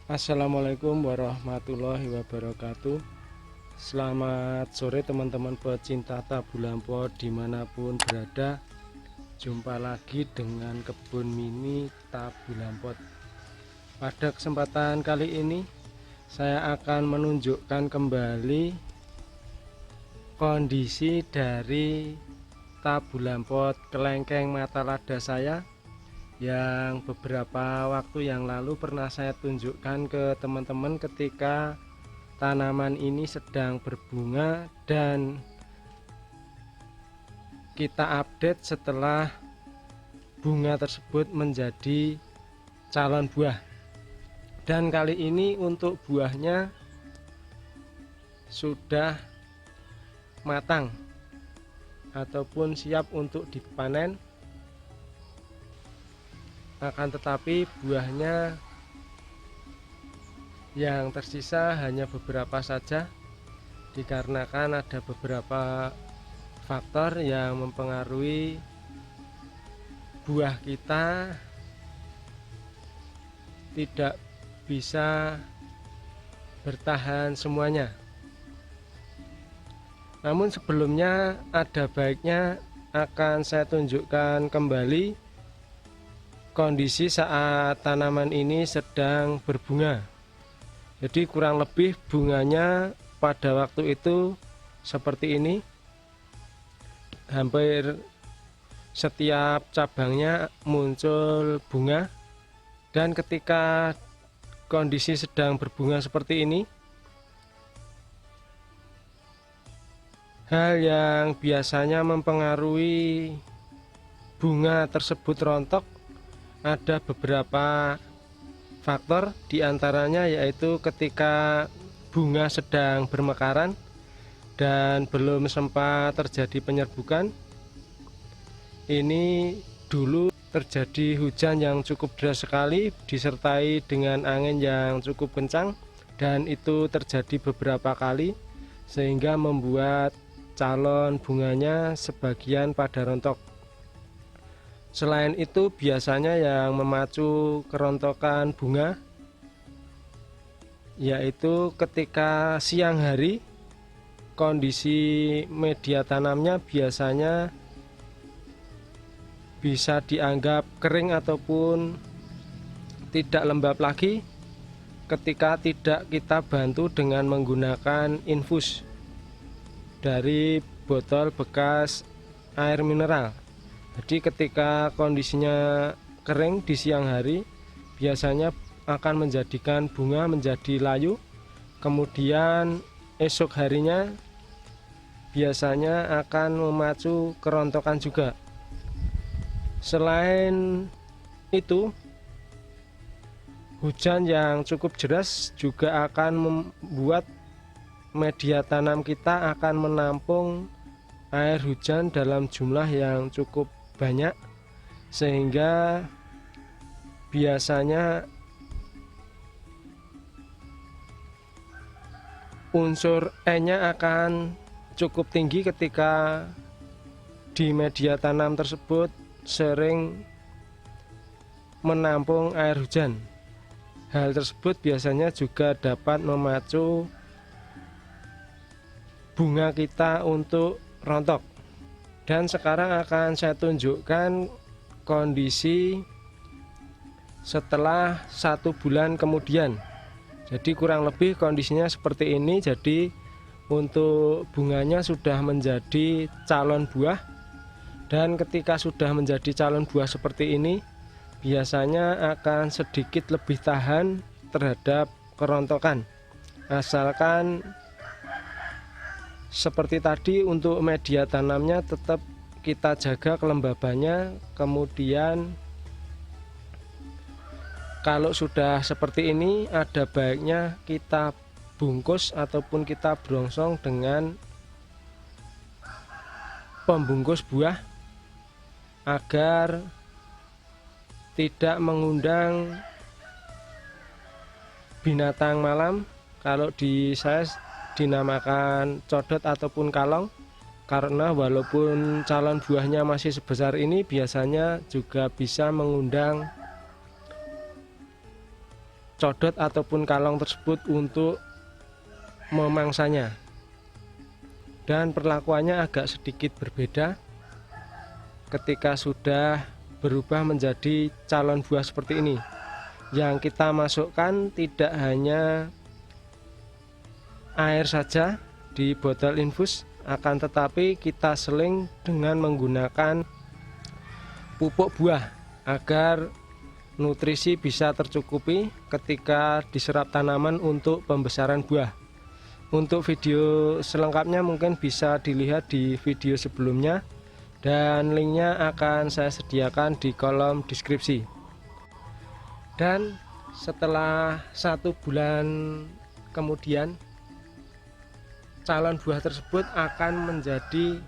Assalamualaikum warahmatullahi wabarakatuh. Selamat sore teman-teman pecinta tabu lampot dimanapun berada. Jumpa lagi dengan kebun mini tabu lampot. Pada kesempatan kali ini saya akan menunjukkan kembali kondisi dari tabu lampot kelengkeng mata lada saya yang beberapa waktu yang lalu pernah saya tunjukkan ke teman-teman ketika tanaman ini sedang berbunga dan kita update setelah bunga tersebut menjadi calon buah. Dan kali ini untuk buahnya sudah matang ataupun siap untuk dipanen. Akan tetapi buahnya yang tersisa hanya beberapa saja, dikarenakan ada beberapa faktor yang mempengaruhi buah kita tidak bisa bertahan semuanya. Namun sebelumnya ada baiknya akan saya tunjukkan kembali kondisi saat tanaman ini sedang berbunga. Jadi kurang lebih bunganya pada waktu itu seperti ini. Hampir setiap cabangnya muncul bunga. Dan ketika kondisi sedang berbunga seperti ini, hal yang biasanya mempengaruhi bunga tersebut rontok ada beberapa faktor, diantaranya yaitu ketika bunga sedang bermekaran dan belum sempat terjadi penyerbukan. Ini dulu terjadi hujan yang cukup deras sekali disertai dengan angin yang cukup kencang, dan itu terjadi beberapa kali sehingga membuat calon bunganya sebagian pada rontok. Selain itu biasanya yang memacu kerontokan bunga yaitu ketika siang hari kondisi media tanamnya biasanya bisa dianggap kering ataupun tidak lembab lagi ketika tidak kita bantu dengan menggunakan infus dari botol bekas air mineral. Jadi ketika kondisinya kering di siang hari biasanya akan menjadikan bunga menjadi layu, kemudian esok harinya biasanya akan memacu kerontokan juga. Selain itu, hujan yang cukup deras juga akan membuat media tanam kita akan menampung air hujan dalam jumlah yang cukup banyak, sehingga biasanya unsur E-nya akan cukup tinggi ketika di media tanam tersebut sering menampung air hujan. Hal tersebut biasanya juga dapat memacu bunga kita untuk rontok. Dan sekarang akan saya tunjukkan kondisi setelah 1 bulan kemudian. Jadi kurang lebih kondisinya seperti ini. Jadi untuk bunganya sudah menjadi calon buah, dan ketika sudah menjadi calon buah seperti ini biasanya akan sedikit lebih tahan terhadap kerontokan, asalkan seperti tadi untuk media tanamnya tetap kita jaga kelembabannya. Kemudian kalau sudah seperti ini ada baiknya kita bungkus ataupun kita brongsong dengan pembungkus buah agar tidak mengundang binatang malam. Kalau di saya dinamakan codot ataupun kalong, karena walaupun calon buahnya masih sebesar ini biasanya juga bisa mengundang codot ataupun kalong tersebut untuk memangsanya. Dan perlakuannya agak sedikit berbeda ketika sudah berubah menjadi calon buah seperti ini. Yang kita masukkan tidak hanya air saja di botol infus, akan tetapi kita seling dengan menggunakan pupuk buah agar nutrisi bisa tercukupi ketika diserap tanaman untuk pembesaran buah. Untuk video selengkapnya mungkin bisa dilihat di video sebelumnya, dan linknya akan saya sediakan di kolom deskripsi. Dan setelah 1 bulan kemudian, calon buah tersebut akan menjadi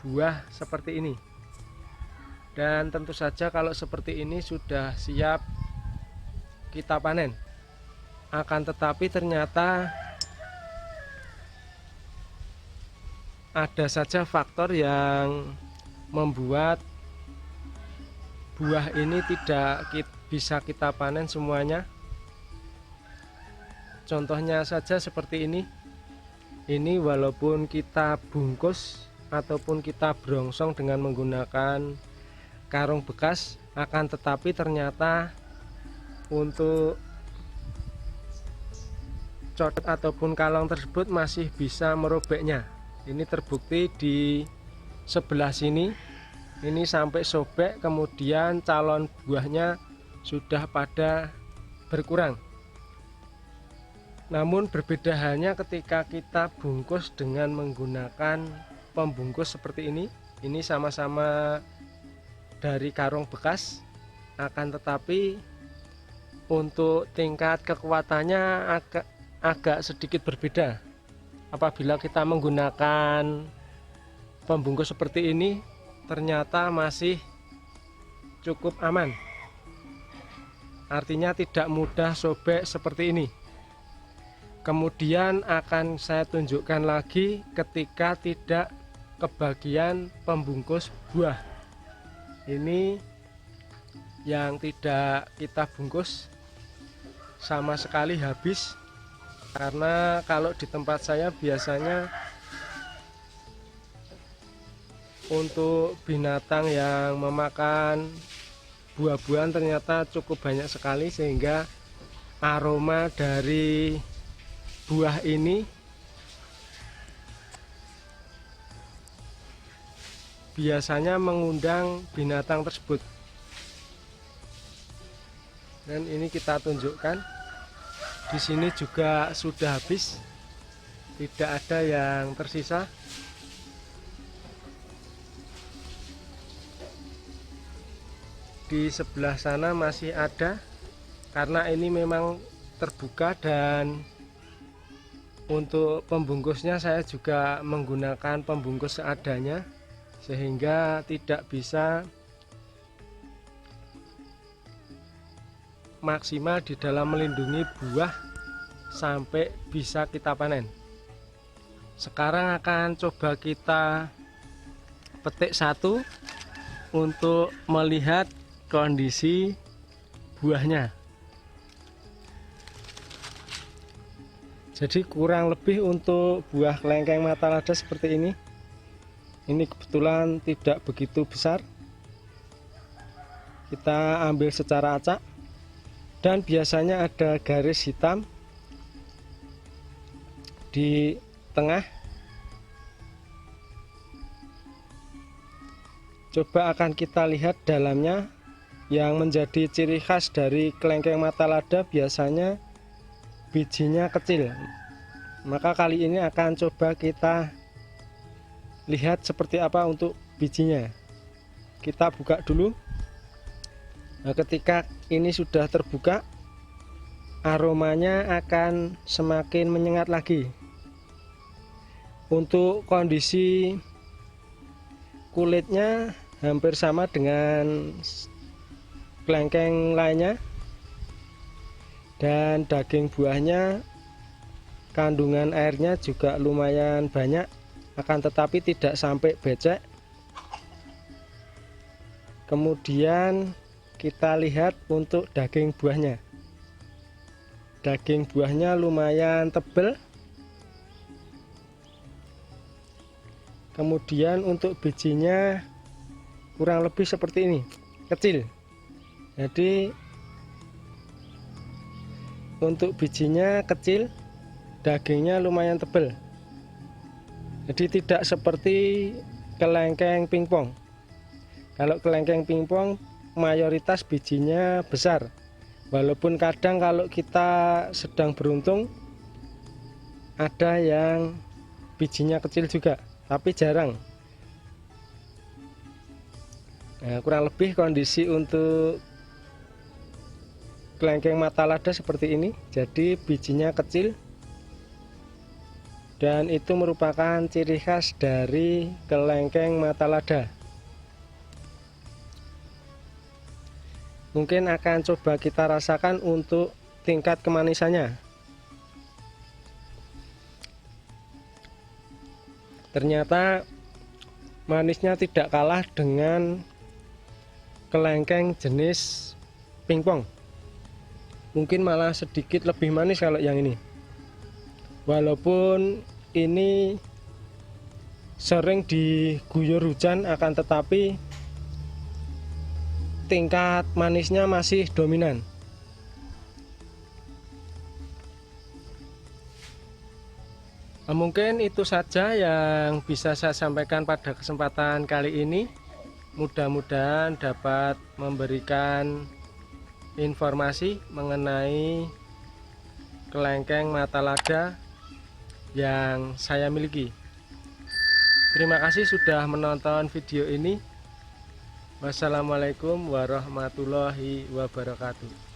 buah seperti ini. Dan tentu saja kalau seperti ini sudah siap kita panen. Akan tetapi ternyata ada saja faktor yang membuat buah ini tidak bisa kita panen semuanya. Contohnya saja seperti ini. Ini walaupun kita bungkus ataupun kita brongsong dengan menggunakan karung bekas, akan tetapi ternyata untuk codot ataupun kalong tersebut masih bisa merobeknya. Ini terbukti di sebelah sini, ini sampai sobek, kemudian calon buahnya sudah pada berkurang. Namun berbeda halnya ketika kita bungkus dengan menggunakan pembungkus seperti ini. Ini sama-sama dari karung bekas, akan tetapi untuk tingkat kekuatannya agak sedikit berbeda. Apabila kita menggunakan pembungkus seperti ini, ternyata masih cukup aman. Artinya tidak mudah sobek seperti ini. Kemudian akan saya tunjukkan lagi ketika tidak kebagian pembungkus buah. Ini yang tidak kita bungkus sama sekali habis, karena kalau di tempat saya biasanya untuk binatang yang memakan buah-buahan ternyata cukup banyak sekali, sehingga aroma dari buah ini biasanya mengundang binatang tersebut. Dan ini kita tunjukkan, di sini juga sudah habis, tidak ada yang tersisa. Di sebelah sana masih ada, karena ini memang terbuka, dan untuk pembungkusnya saya juga menggunakan pembungkus seadanya, sehingga tidak bisa maksimal di dalam melindungi buah sampai bisa kita panen. Sekarang akan coba kita petik satu untuk melihat kondisi buahnya. Jadi kurang lebih untuk buah kelengkeng mata lada seperti ini. Ini kebetulan tidak begitu besar. Kita ambil secara acak, dan biasanya ada garis hitam di tengah. Coba akan kita lihat dalamnya. Yang menjadi ciri khas dari kelengkeng mata lada biasanya bijinya kecil. Maka kali ini akan coba kita lihat seperti apa untuk bijinya. Kita buka dulu. Nah, ketika ini sudah terbuka, aromanya akan semakin menyengat lagi. Untuk kondisi kulitnya hampir sama dengan kelengkeng lainnya, dan daging buahnya kandungan airnya juga lumayan banyak, akan tetapi tidak sampai becek. Kemudian kita lihat untuk daging buahnya. daging buahnya lumayan tebal. Kemudian untuk bijinya kurang lebih seperti ini, kecil. Jadi untuk bijinya kecil, dagingnya lumayan tebal. Jadi tidak seperti kelengkeng pingpong. Kalau kelengkeng pingpong mayoritas bijinya besar. Walaupun kadang kalau kita sedang beruntung ada yang bijinya kecil juga, tapi jarang. Nah, kurang lebih kondisi untuk kelengkeng mata lada seperti ini. Jadi bijinya kecil, dan itu merupakan ciri khas dari kelengkeng mata lada. Mungkin akan coba kita rasakan untuk tingkat kemanisannya. Ternyata manisnya tidak kalah dengan kelengkeng jenis pingpong. Mungkin malah sedikit lebih manis kalau yang ini. Walaupun ini sering diguyur hujan, akan tetapi tingkat manisnya masih dominan. Mungkin itu saja yang bisa saya sampaikan pada kesempatan kali ini. Mudah-mudahan dapat memberikan informasi mengenai kelengkeng mata lada yang saya miliki. Terima kasih sudah menonton video ini. Wassalamualaikum warahmatullahi wabarakatuh.